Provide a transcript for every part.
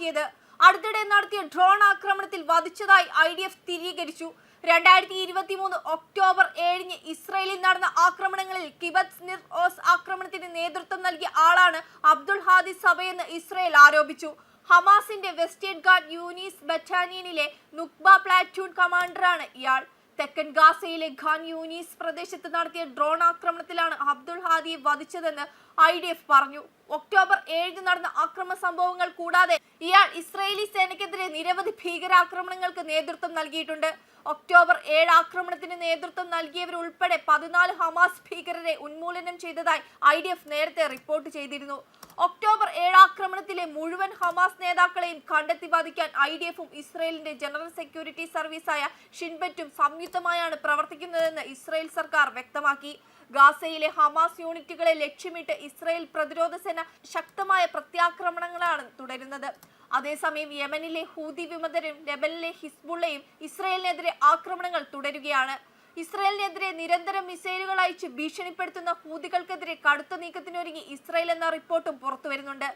നടത്തിയത്. അടുത്തിടെ നടത്തിയ ഡ്രോൺ ആക്രമണത്തിൽ വധിച്ചതായി IDF സ്ഥിരീകരിച്ചു. 2023 ഒക്ടോബർ 7-ന് ഇസ്രയേലിൽ നടന്ന ആക്രമണങ്ങളിൽ കിബത്സ് നിർ ഓസ് ആക്രമണത്തിന് നേതൃത്വം നൽകിയ ആളാണ് അബ്ദുൾ ഹാദി സബയെന്ന് ഇസ്രയേൽ ആരോപിച്ചു. ഹമാസിന്റെ വെസ്റ്റേൺ ഗാർഡ് യൂനിസ് ബറ്റാലിയനിലെ നുക്ബ പ്ലാറ്റൂൺ കമാൻഡറാണ് ഇയാൾ. തെക്കൻ ഗാസയിലെ ഖാൻ യൂനീസ് പ്രദേശത്ത് നടത്തിയ ഡ്രോൺ ആക്രമണത്തിലാണ് അബ്ദുൾ ഹാദിയെ വധിച്ചതെന്ന് IDF പറഞ്ഞു. ഒക്ടോബർ 7-ന് നടന്ന അക്രമ സംഭവങ്ങൾ കൂടാതെ ഇയാൾ ഇസ്രായേലി സേനയ്ക്കെതിരെ നിരവധി ഭീകരാക്രമണങ്ങൾക്ക് നേതൃത്വം നൽകിയിട്ടുണ്ട്. ഒക്ടോബർ 7 ആക്രമണത്തിന് നേതൃത്വം നൽകിയവരുൾപ്പെടെ 14 ഹമാസ് ഭീകരരെ ഉന്മൂലനം ചെയ്തതായി IDF നേരത്തെ റിപ്പോർട്ട് ചെയ്തിരുന്നു. ഒക്ടോബർ 7 ആക്രമണത്തിലെ മുഴുവൻ ഹമാസ് നേതാക്കളെയും കണ്ടെത്തി വധിക്കാൻ IDF-ഉം ഇസ്രായേലിന്റെ ജനറൽ സെക്യൂരിറ്റി സർവീസായ ഷിൻബെറ്റും സംയുക്തമായാണ് പ്രവർത്തിക്കുന്നതെന്ന് ഇസ്രായേൽ സർക്കാർ വ്യക്തമാക്കി. ഗാസയിലെ ഹമാസ് യൂണിറ്റുകളെ ലക്ഷ്യമിട്ട് ഇസ്രായേൽ പ്രതിരോധ സേന ശക്തമായ പ്രത്യാക്രമണങ്ങളാണ് തുടരുന്നത്. അതേസമയം യമനിലെ ഹൂതി വിമതരും ലെബനനിലെ ഹിസ്ബുള്ളയും ഇസ്രായേലിനെതിരെ ആക്രമണങ്ങൾ തുടരുകയാണ്. ഇസ്രായേലിനെതിരെ നിരന്തരം മിസൈലുകൾ അയച്ച് ഭീഷണിപ്പെടുത്തുന്ന ഹൂതികൾക്കെതിരെ കടുത്ത നീക്കത്തിനൊരുങ്ങി ഇസ്രായേൽ എന്ന റിപ്പോർട്ടും പുറത്തുവരുന്നുണ്ട്.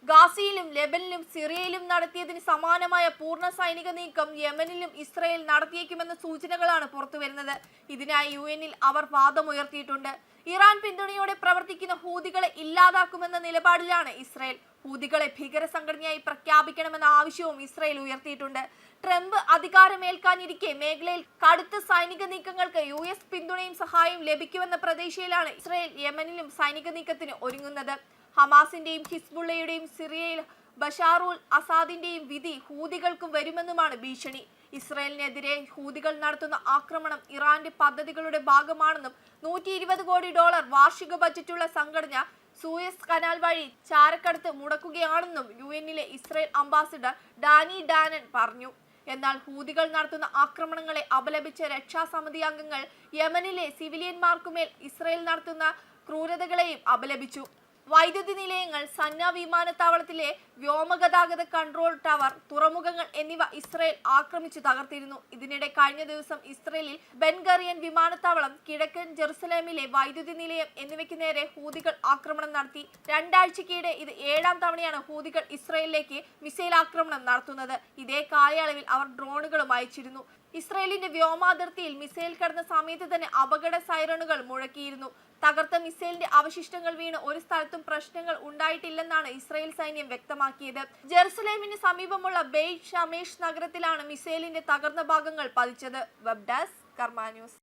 ഗാസയിലും ലെബനിലും സിറിയയിലും നടത്തിയതിന് സമാനമായ പൂർണ്ണ സൈനിക നീക്കം യമനിലും ഇസ്രായേൽ നടത്തിയേക്കുമെന്ന സൂചനകളാണ് പുറത്തുവരുന്നത്. ഇതിനായി UN-ൽ അവർ വാദമുയർത്തിയിട്ടുണ്ട്. ഇറാൻ പിന്തുണയോടെ പ്രവർത്തിക്കുന്ന ഹൂതികളെ ഇല്ലാതാക്കുമെന്ന നിലപാടിലാണ് ഇസ്രായേൽ. ഹൂതികളെ ഭീകര സംഘടനയായി പ്രഖ്യാപിക്കണമെന്ന ആവശ്യവും ഇസ്രായേൽ ഉയർത്തിയിട്ടുണ്ട്. ട്രംപ് അധികാരമേൽക്കാനിരിക്കെ മേഖലയിൽ കടുത്ത സൈനിക നീക്കങ്ങൾക്ക് US പിന്തുണയും സഹായവും ലഭിക്കുമെന്ന പ്രതീക്ഷയിലാണ് ഇസ്രായേൽ യമനിലും സൈനിക നീക്കത്തിന് ഒരുങ്ങുന്നത്. ഹമാസിന്റെയും ഹിസ്ബുള്ളയുടെയും സിറിയയിൽ ബഷാറുൽ അസാദിന്റെയും വിധി ഹൂതികൾക്കും വരുമെന്നുമാണ് ഭീഷണി. ഇസ്രായേലിനെതിരെ ഹൂതികൾ നടത്തുന്ന ആക്രമണം ഇറാന്റെ പദ്ധതികളുടെ ഭാഗമാണെന്നും $120 കോടി വാർഷിക ബജറ്റുള്ള സംഘടന സൂയസ് കനാൽ വഴി ചാരക്കടത്ത് മുടക്കുകയാണെന്നും UN-ലെ ഇസ്രായേൽ അംബാസിഡർ ഡാനി ഡാനൻ പറഞ്ഞു. എന്നാൽ ഹൂതികൾ നടത്തുന്ന ആക്രമണങ്ങളെ അപലപിച്ച രക്ഷാസമിതി അംഗങ്ങൾ യമനിലെ സിവിലിയന്മാർക്കുമേൽ ഇസ്രായേൽ നടത്തുന്ന ക്രൂരതകളെയും അപലപിച്ചു. വൈദ്യുതി നിലയങ്ങൾ, സന്ന വിമാനത്താവളത്തിലെ വ്യോമഗതാഗത കൺട്രോൾ ടവർ, തുറമുഖങ്ങൾ എന്നിവ ഇസ്രായേൽ ആക്രമിച്ചു തകർത്തിരുന്നു. ഇതിനിടെ കഴിഞ്ഞ ദിവസം ഇസ്രായേലിൽ ബെൻ ഗറിയൻ വിമാനത്താവളം, കിഴക്കൻ ജെറുസലേമിലെ വൈദ്യുതി നിലയം എന്നിവയ്ക്ക് നേരെ ഹൂതികൾ ആക്രമണം നടത്തി. 2 ആഴ്ചയ്ക്കിടെ ഇത് 7-ാം തവണയാണ് ഹൂതികൾ ഇസ്രായേലിലേക്ക് മിസൈൽ ആക്രമണം നടത്തുന്നത്. ഇതേ കാലയളവിൽ അവർ ഡ്രോണുകളും അയച്ചിരുന്നു. ഇസ്രായേലിന്റെ വ്യോമാതിർത്തിയിൽ മിസൈൽ കടന്ന സമയത്ത് തന്നെ അപകട സൈറണുകൾ മുഴക്കിയിരുന്നു. തകർത്ത മിസൈലിന്റെ അവശിഷ്ടങ്ങൾ വീണ് ഒരു സ്ഥലത്തും പ്രശ്നങ്ങൾ ഉണ്ടായിട്ടില്ലെന്നാണ് ഇസ്രായേൽ സൈന്യം വ്യക്തമാക്കിയത്. ജെറുസലേമിന് സമീപമുള്ള ബെയ്റ്റ് ഷമേഷ് നഗരത്തിലാണ് മിസൈലിന്റെ തകർന്ന ഭാഗങ്ങൾ പതിച്ചത്. വെബ് ഡെസ്ക് കർമ്മ ന്യൂസ്.